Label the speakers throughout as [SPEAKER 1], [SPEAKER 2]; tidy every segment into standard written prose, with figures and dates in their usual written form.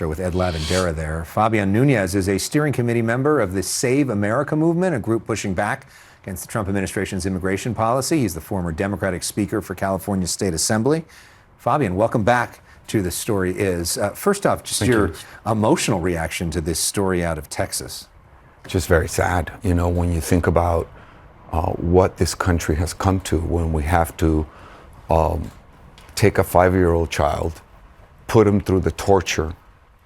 [SPEAKER 1] With Ed Lavandera there. Fabian Núñez is a steering committee member of the Save America movement, a group pushing back against the Trump administration's immigration policy. He's the former Democratic Speaker for California State Assembly. Fabian, welcome back to The Story Is. First off, just your emotional reaction to this story out of Texas.
[SPEAKER 2] Just very sad, when you think about what this country has come to when we have to take a 5-year-old child, put him through the torture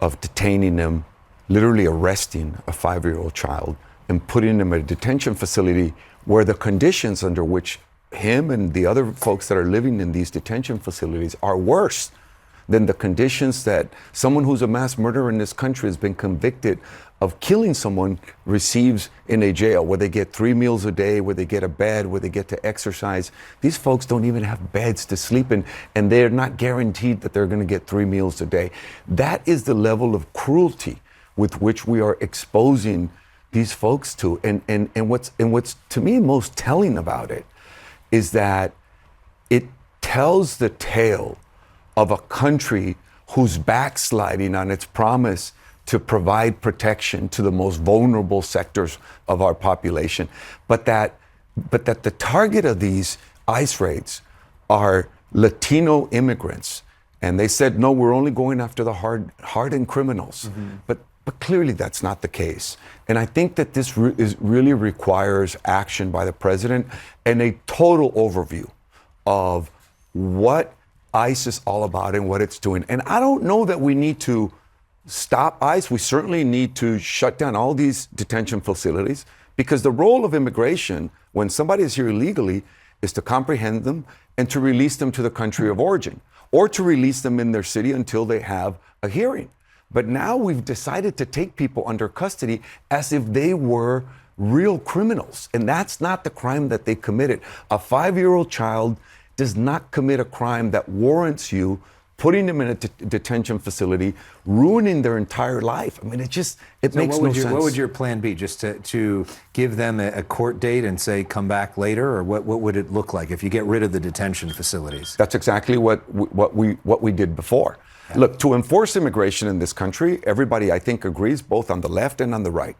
[SPEAKER 2] of detaining them, literally arresting a 5-year-old child and putting them in a detention facility where the conditions under which him and the other folks that are living in these detention facilities are worse than the conditions that someone who's a mass murderer in this country has been convicted of killing someone receives in a jail, where they get 3 meals a day, where they get a bed, where they get to exercise. These folks don't even have beds to sleep in, and they're not guaranteed that they're going to get 3 meals a day. That is the level of cruelty with which we are exposing these folks to. And what's to me most telling about it is that it tells the tale of a country who's backsliding on its promise to provide protection to the most vulnerable sectors of our population, but that the target of these ICE raids are Latino immigrants. And they said, no, we're only going after the hardened criminals. Mm-hmm. But clearly that's not the case. And I think that this really requires action by the president and a total overview of what ICE is all about and what it's doing. And I don't know that we need to stop ICE. We certainly need to shut down all these detention facilities, because the role of immigration when somebody is here illegally is to comprehend them and to release them to the country of origin, or to release them in their city until they have a hearing. But now we've decided to take people under custody as if they were real criminals. And that's not the crime that they committed. A 5-year-old child does not commit a crime that warrants you putting them in a detention facility, ruining their entire life. I mean, it makes no sense.
[SPEAKER 1] What would your plan be? Just to give them a court date and say, come back later? Or what would it look like if you get rid of the detention facilities?
[SPEAKER 2] That's exactly what we did before. Yeah. Look, to enforce immigration in this country, everybody, I think, agrees, both on the left and on the right,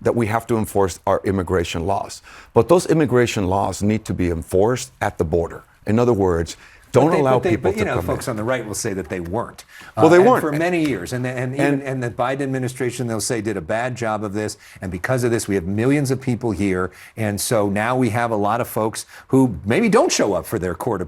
[SPEAKER 2] that we have to enforce our immigration laws. But those immigration laws need to be enforced at the border. In other words, don't allow people to come in.
[SPEAKER 1] Folks on the right will say that they weren't.
[SPEAKER 2] Well, they weren't
[SPEAKER 1] for many years, and the Biden administration, they'll say, did a bad job of this, and because of this, we have millions of people here, and so now we have a lot of folks who maybe don't show up for their court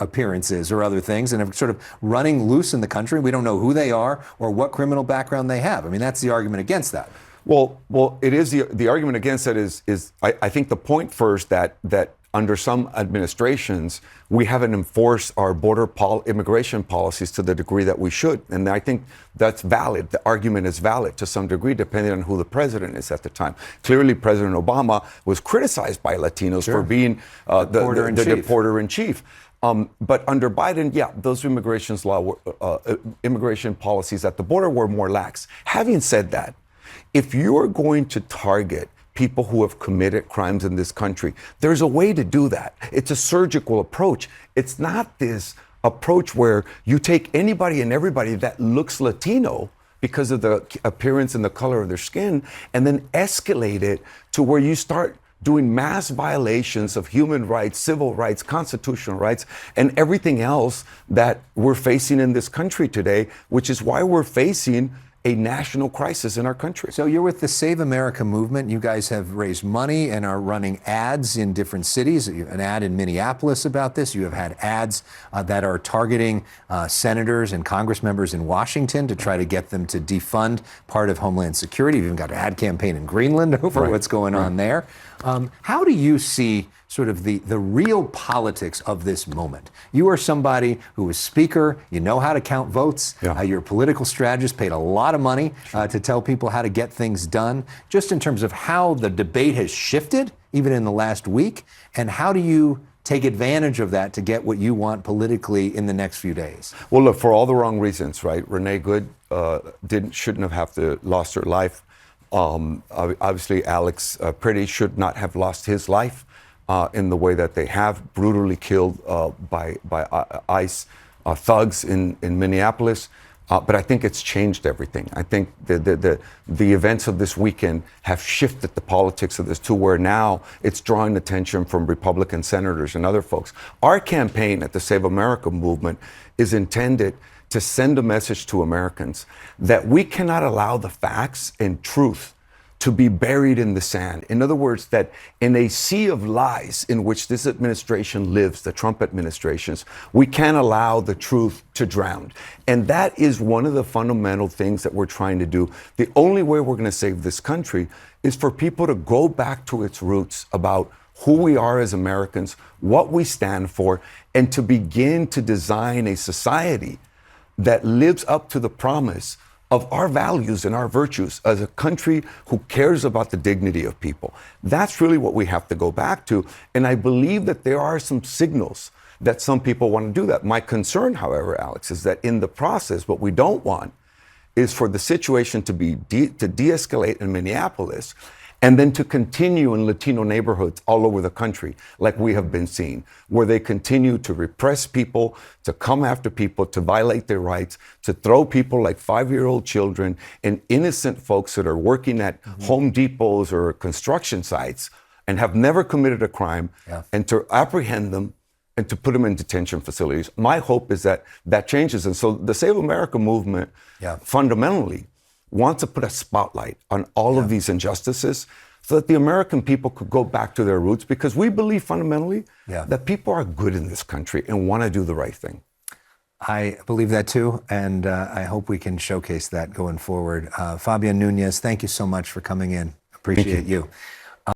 [SPEAKER 1] appearances or other things, and are sort of running loose in the country. We don't know who they are or what criminal background they have. I mean, that's the argument against that.
[SPEAKER 2] Well, it is the argument against that is I think the point first that under some administrations, we haven't enforced our border immigration policies to the degree that we should. And I think that's valid. The argument is valid to some degree, depending on who the president is at the time. Clearly, President Obama was criticized by Latinos for being the deporter-in-chief. But under Biden, those immigration policies at the border were more lax. Having said that, if you're going to target people who have committed crimes in this country, there's a way to do that. It's a surgical approach. It's not this approach where you take anybody and everybody that looks Latino because of the appearance and the color of their skin, and then escalate it to where you start doing mass violations of human rights, civil rights, constitutional rights, and everything else that we're facing in this country today, which is why we're facing a national crisis in our country.
[SPEAKER 1] So you're with the Save America movement. You guys have raised money and are running ads in different cities. An ad in Minneapolis about this. You have had ads that are targeting senators and Congress members in Washington to try to get them to defund part of Homeland Security. You've even got an ad campaign in Greenland over what's going on there. How do you see sort of the real politics of this moment? You are somebody who is speaker, you know how to count votes, you're a political strategist, paid a lot of money to tell people how to get things done. Just in terms of how the debate has shifted, even in the last week, and how do you take advantage of that to get what you want politically in the next few days?
[SPEAKER 2] Well, look, for all the wrong reasons, right? Renee Good shouldn't have lost her life. Obviously, Alex Pretty should not have lost his life in the way that they have, brutally killed by ICE thugs in Minneapolis. But I think it's changed everything. I think the events of this weekend have shifted the politics of this to where now it's drawing attention from Republican senators and other folks. Our campaign at the Save America movement is intended to send a message to Americans that we cannot allow the facts and truth to be buried in the sand. In other words, that in a sea of lies in which this administration lives, the Trump administrations, we can't allow the truth to drown. And that is one of the fundamental things that we're trying to do. The only way we're going to save this country is for people to go back to its roots about who we are as Americans, what we stand for, and to begin to design a society that lives up to the promise of our values and our virtues as a country who cares about the dignity of people. That's really what we have to go back to. And I believe that there are some signals that some people want to do that. My concern, however, Alex, is that in the process, what we don't want is for the situation to be to de-escalate in Minneapolis and then to continue in Latino neighborhoods all over the country, like we have been seeing, where they continue to repress people, to come after people, to violate their rights, to throw people like 5-year-old children and innocent folks that are working at Home Depots or construction sites and have never committed a crime, and to apprehend them and to put them in detention facilities. My hope is that that changes. And so the Save America movement fundamentally wants to put a spotlight on all of these injustices so that the American people could go back to their roots, because we believe fundamentally that people are good in this country and want to do the right thing.
[SPEAKER 1] I believe that too, and I hope we can showcase that going forward. Fabian Núñez, thank you so much for coming in. Appreciate you.